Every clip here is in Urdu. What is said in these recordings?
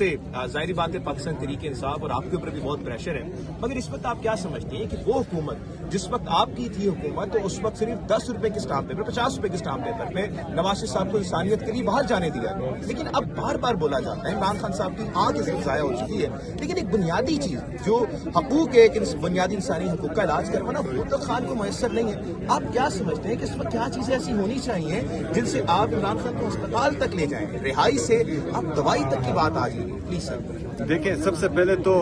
ظاہری بات ہے پاکستان تحریک انصاف اور آپ کے اوپر بھی بہت پریشر ہے، مگر اس وقت آپ کیا سمجھتے ہیں کہ وہ حکومت جس وقت آپ کی تھی حکومت تو اس وقت صرف 10 روپے کے اسٹامپ پیپر 50 روپے کے اسٹامپ پیپر پہ نواز شریف صاحب کو انسانیت کے لیے باہر جانے دیا، لیکن اب بار بار بولا جاتا ہے عمران خان صاحب کی آنکھ اس وقت ضائع ہو چکی ہے، لیکن ایک بنیادی چیز جو حقوق ہے کہ بنیادی انسانی حقوق کا علاج کروانا وہ تو خان کو میسر نہیں ہے۔ آپ کیا سمجھتے ہیں کہ اس وقت کیا چیزیں ایسی ہونی چاہیے جن سے آپ عمران خان کو ہسپتال تک لے جائیں، رہائی سے اب دوائی تک کی بات آ جائے؟ Please sir. دیکھیں، سب سے پہلے تو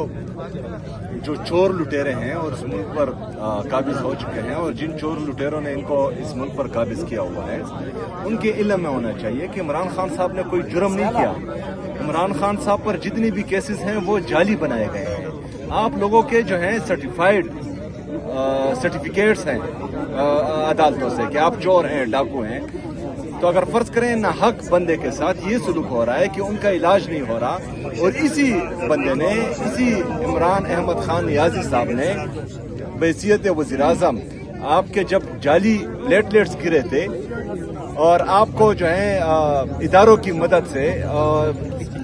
جو چور لٹیرے ہیں اور اس ملک پر قابض ہو چکے ہیں اور جن چور لٹیروں نے ان کو اس ملک پر قابض کیا ہوا ہے ان کے علم میں ہونا چاہیے کہ عمران خان صاحب نے کوئی جرم نہیں کیا۔ عمران خان صاحب پر جتنی بھی کیسز ہیں وہ جعلی بنائے گئے ہیں۔ آپ لوگوں کے جو ہیں سرٹیفکیٹس ہیں عدالتوں سے کہ آپ چور ہیں، ڈاکو ہیں، تو اگر فرض کریں نہ حق بندے کے ساتھ یہ سلوک ہو رہا ہے کہ ان کا علاج نہیں ہو رہا، اور اسی بندے نے، اسی عمران احمد خان نیازی صاحب نے بحیثیت وزیر اعظم آپ کے جب جعلی پلیٹلیٹس گرے تھے اور آپ کو جو ہے اداروں کی مدد سے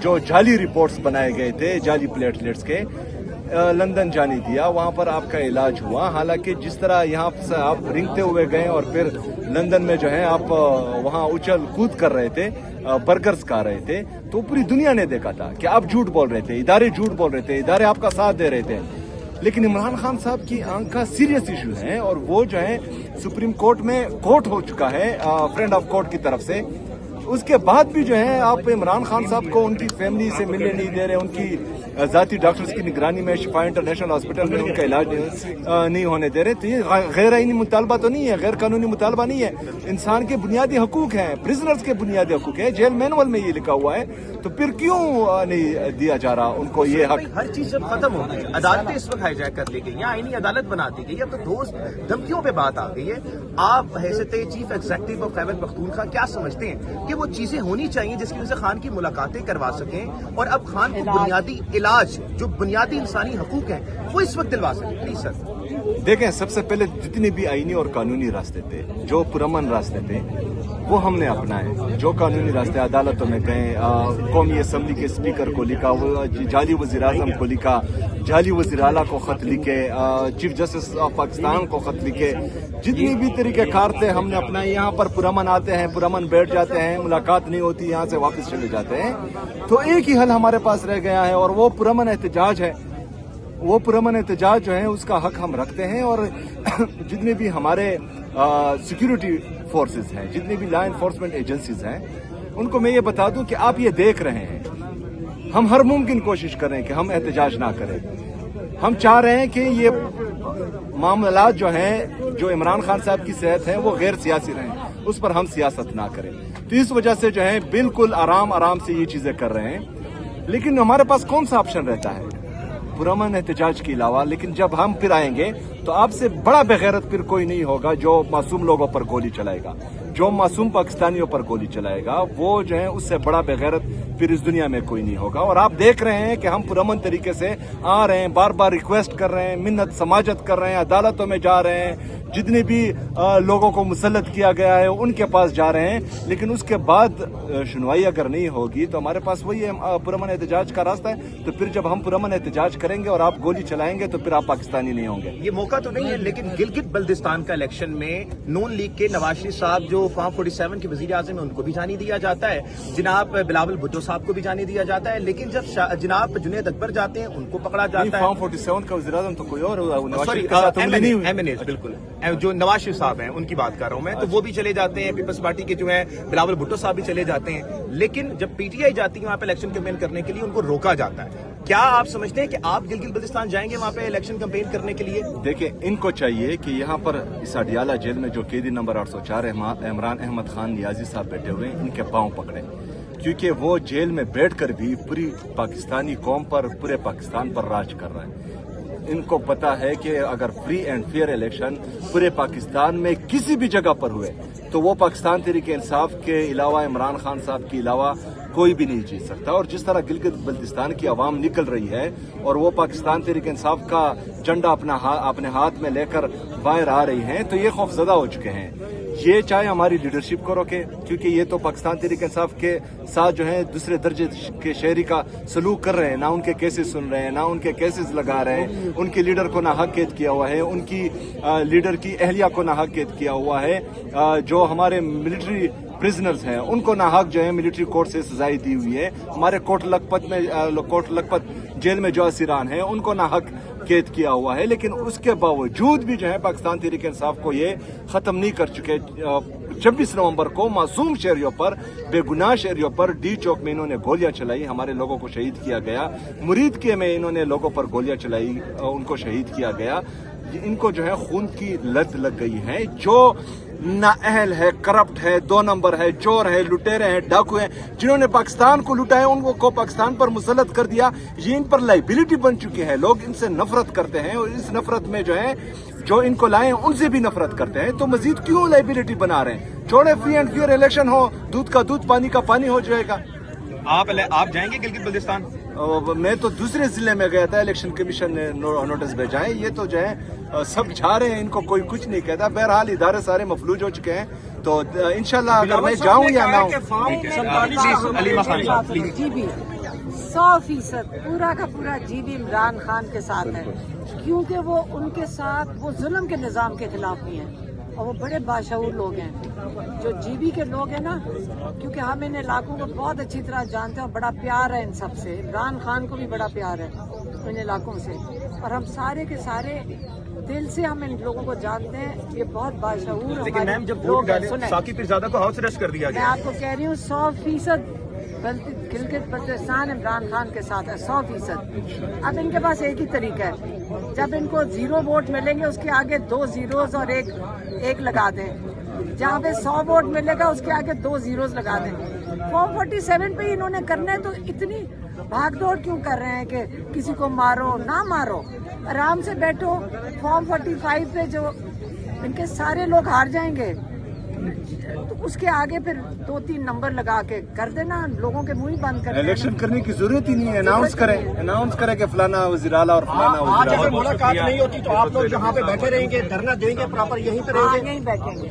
جو جعلی رپورٹس بنائے گئے تھے جعلی پلیٹلیٹس کے، لندن جانے دیا، وہاں پر آپ کا علاج ہوا۔ حالانکہ جس طرح یہاں سے آپ رنگتے ہوئے گئے اور پھر لندن میں جو ہے آپ وہاں اچھل کود کر رہے تھے، برگرز کھا رہے تھے، تو پوری دنیا نے دیکھا تھا کہ آپ جھوٹ بول رہے تھے، ادارے جھوٹ بول رہے تھے، ادارے آپ کا ساتھ دے رہے تھے۔ لیکن عمران خان صاحب کی آنکھ کا سیریس ایشو ہے اور وہ جو ہے سپریم کورٹ میں کوٹ ہو چکا ہے فرینڈ آف کورٹ کی طرف سے۔ اس کے بعد بھی جو ہے آپ عمران خان صاحب کو ان کی فیملی سے ملنے نہیں دے رہے، ان کی ذاتی ڈاکٹرز کی نگرانی میں شفا انٹرنیشنل ہاسپٹل میں ان کا علاج نہیں ہونے دے رہے، تو یہ غیر آئینی مطالبہ تو نہیں ہے، غیر قانونی مطالبہ نہیں ہے، انسان کے بنیادی حقوق ہیں، پرزنرز کے بنیادی حقوق ہیں، جیل مینول میں یہ لکھا ہوا ہے، تو پھر کیوں نہیں دیا جا رہا ان کو یہ حق؟ ہر چیز جب ختم ہو گئی، عدالتیں اس وقت ہائی جیک کر لی گئی، یا آئینی عدالت بنا دی گئی، اب تو دوست دھمکیوں پہ بات آ گئی ہے۔ آپ حیثیت chief executive of Khyber Pakhtunkhwa کیا سمجھتے ہیں کہ وہ چیزیں ہونی چاہیے جس کی وجہ سے خان کی ملاقاتیں کروا سکیں اور اب خان کو بنیادی علاج جو بنیادی انسانی حقوق ہیں وہ اس وقت دلوا سکیں؟ Please sir. دیکھیں، سب سے پہلے جتنے بھی آئینی اور قانونی راستے تھے، جو پرامن راستے تھے، وہ ہم نے اپنائے۔ جو قانونی راستے عدالتوں میں گئے، قومی اسمبلی کے اسپیکر کو لکھا، جعلی وزیر اعظم کو لکھا، جعلی وزیر اعلیٰ کو خط لکھے، چیف جسٹس آف پاکستان کو خط لکھے، جتنی بھی طریقہ کار تھے ہم نے اپنائے۔ یہاں پر پرامن آتے ہیں، پرامن بیٹھ جاتے ہیں، ملاقات نہیں ہوتی، یہاں سے واپس چلے جاتے ہیں، تو ایک ہی حل ہمارے پاس رہ گیا ہے اور وہ پرامن احتجاج ہے۔ وہ پرامن احتجاج جو ہے اس کا حق ہم رکھتے ہیں، اور جتنے بھی ہمارے سیکیورٹی فورسز ہیں، جتنی بھی لا انفورسمنٹ ایجنسیز ہیں، ان کو میں یہ بتا دوں کہ آپ یہ دیکھ رہے ہیں، ہم ہر ممکن کوشش کر رہے ہیں کہ ہم احتجاج نہ کریں۔ ہم چاہ رہے ہیں کہ یہ معاملات جو ہیں، جو عمران خان صاحب کی صحت ہے، وہ غیر سیاسی رہیں، اس پر ہم سیاست نہ کریں۔ تو اس وجہ سے جو ہے بالکل آرام سے یہ چیزیں کر رہے ہیں، لیکن ہمارے پاس کون سا آپشن رہتا ہے پرامن احتجاج کے علاوہ؟ لیکن جب ہم پھر آئیں گے تو آپ سے بڑا بغیرت پھر کوئی نہیں ہوگا جو معصوم لوگوں پر گولی چلائے گا، جو معصوم پاکستانیوں پر گولی چلائے گا، وہ جو ہے اس سے بڑا بغیرت پھر اس دنیا میں کوئی نہیں ہوگا۔ اور آپ دیکھ رہے ہیں کہ ہم پرامن طریقے سے آ رہے ہیں، بار بار ریکویسٹ کر رہے ہیں، منت سماجت کر رہے ہیں، عدالتوں میں جا رہے ہیں، جتنے بھی لوگوں کو مسلط کیا گیا ہے ان کے پاس جا رہے ہیں، لیکن اس کے بعد سنوائی اگر نہیں ہوگی تو ہمارے پاس وہی پرامن احتجاج کا راستہ ہے۔ تو پھر جب ہم پرامن احتجاج کریں گے اور آپ گولی چلائیں گے تو پھر آپ پاکستانی نہیں ہوں گے۔ یہ موقع تو نہیں ہے، لیکن گلگت بلتستان کا الیکشن میں نون لیگ کے نواز شریف صاحب جو فارم 47 کے وزیر اعظم ہیں ان کو بھی جانے دیا جاتا ہے، جناب بلاول بھٹو صاحب کو بھی جانے دیا جاتا ہے، لیکن جب جناب جنید اکبر جاتے ہیں ان کو پکڑا جاتا ہے۔ فارم 47 کا وزیر اعظم تو کوئی اور بالکل جو نواز شریف صاحب ہیں ان کی بات کر رہا ہوں میں، تو وہ بھی چلے جاتے ہیں، پیپلز پارٹی کے جو ہیں بلاول بھٹو صاحب بھی چلے جاتے ہیں، لیکن جب پی ٹی آئی جاتی ہے وہاں پہ الیکشن کیمپین کرنے کے لیے ان کو روکا جاتا ہے۔ کیا آپ سمجھتے ہیں کہ آپ گلگت بلتستان جائیں گے وہاں پہ الیکشن کیمپین کرنے کے لیے؟ دیکھیں، ان کو چاہیے کہ یہاں پر اس اڈیالہ جیل میں جو قیدی نمبر 804 عمران احمد خان نیازی صاحب بیٹھے ہوئے ہیں، ان کے پاؤں پکڑیں، کیونکہ وہ جیل میں بیٹھ کر بھی پوری پاکستانی قوم پر، پورے پاکستان پر راج کر رہے ہیں۔ ان کو پتا ہے کہ اگر فری اینڈ فیئر الیکشن پورے پاکستان میں کسی بھی جگہ پر ہوئے تو وہ پاکستان تحریک انصاف کے علاوہ، عمران خان صاحب کے علاوہ کوئی بھی نہیں جیت سکتا۔ اور جس طرح گلگت بلتستان کی عوام نکل رہی ہے اور وہ پاکستان تحریک انصاف کا جھنڈا اپنے ہاتھ میں لے کر باہر آ رہی ہیں، تو یہ خوفزدہ ہو چکے ہیں یہ چاہے ہماری لیڈرشپ کو روکے، کیونکہ یہ تو پاکستان تحریک انصاف کے ساتھ جو ہے دوسرے درجے کے شہری کا سلوک کر رہے ہیں، نہ ان کے کیسز سن رہے ہیں، نہ ان کے کیسز لگا رہے ہیں، ان کے لیڈر کو ناحق قید کیا ہوا ہے، ان کی لیڈر کی اہلیہ کو ناحق قید کیا ہوا ہے، جو ہمارے ملٹری پرزنرز ہیں ان کو ناحق جو ہے ملٹری کورٹ سے سزائیں دی ہوئی ہے، ہمارے کوٹ لکھپت جیل میں جو اسیران ہیں ان کو ناحق قید کیا ہوا ہے، لیکن اس کے باوجود بھی جو ہے پاکستان تحریک انصاف کو یہ ختم نہیں کر چکے۔ 26 نومبر کو معصوم شہریوں پر، بے گناہ شہریوں پر ڈی چوک میں انہوں نے گولیاں چلائی، ہمارے لوگوں کو شہید کیا گیا۔ مرید کے میں انہوں نے لوگوں پر گولیاں چلائی، ان کو شہید کیا گیا۔ ان کو جو ہے خون کی لت لگ گئی ہے، جو نااہل ہے، کرپٹ ہے، 2 نمبر ہے، چور ہے، لٹیرے ہیں، ڈاکو ہیں، جنہوں نے پاکستان کو لٹایا ان کو پاکستان پر مسلط کر دیا، یہ ان پر لائبلٹی بن چکی ہے۔ لوگ ان سے نفرت کرتے ہیں اور اس نفرت میں جو ہے جو ان کو لائے ان سے بھی نفرت کرتے ہیں، تو مزید کیوں لائبلٹی بنا رہے ہیں؟ چھوڑے فری اینڈ فیئر الیکشن ہو، دودھ کا دودھ پانی کا پانی ہو جائے گا۔ آپ جائیں گے گلگت بلتستان؟ میں تو دوسرے ضلع میں گیا تھا، الیکشن کمیشن نے نوٹس بھیجا ہے، یہ تو جو ہے سب جا رہے ہیں، ان کو کوئی کچھ نہیں کہتا۔ بہرحال ادارے سارے مفلوج ہو چکے ہیں، تو انشاءاللہ اگر میں جاؤں یا نہ ہوں۔ 100% پورا کا پورا جی بی عمران خان کے ساتھ ہے، کیونکہ وہ ان کے ساتھ وہ ظلم کے نظام کے خلاف بھی ہیں، اور وہ بڑے باشعور لوگ ہیں جو جی بی کے لوگ ہیں نا، کیونکہ ہم ان علاقوں کو بہت اچھی طرح جانتے ہیں اور بڑا پیار ہے ان سب سے۔ عمران خان کو بھی بڑا پیار ہے ان علاقوں سے، اور ہم سارے کے سارے دل سے ہم ان لوگوں کو جانتے ہیں، یہ بہت باشعور لیکن میم جب ووٹ ڈالے ثاقب پیرزادہ کو ہاؤس اریسٹ کر دیا میں گیا۔ آپ کو کہہ رہی ہوں 100% گلگت بلتستان عمران خان کے ساتھ ہے، 100%۔ اب ان کے پاس ایک ہی طریقہ ہے، جب ان کو 0 ووٹ ملیں گے اس کے آگے 2 زیروز اور ایک لگا دیں، جہاں پہ 100 ووٹ ملے گا اس کے آگے 2 زیروز لگا دیں۔ فارم 47 پہ انہوں نے کرنا ہے، تو اتنی بھاگ دوڑ کیوں کر رہے ہیں کہ کسی کو مارو نہ مارو، آرام سے بیٹھو۔ فارم 45 پہ جو ان کے سارے لوگ ہار جائیں گے تو اس کے آگے پھر 2-3 نمبر لگا کے کر دینا، لوگوں کے منہ ہی بند کر الیکشن کرنے کی ضرورت ہی نہیں ہے، اناؤنس کریں کہ فلانا وزیر اعلیٰ اور فلانا وزیر آج اگر اعلیٰ۔ ملاقات نہیں ہوتی تو آپ لوگ جہاں پہ بیٹھے رہیں گے، دھرنا دیں گے، پراپر یہیں پہ رہیں گے؟ یہیں بیٹھیں گے۔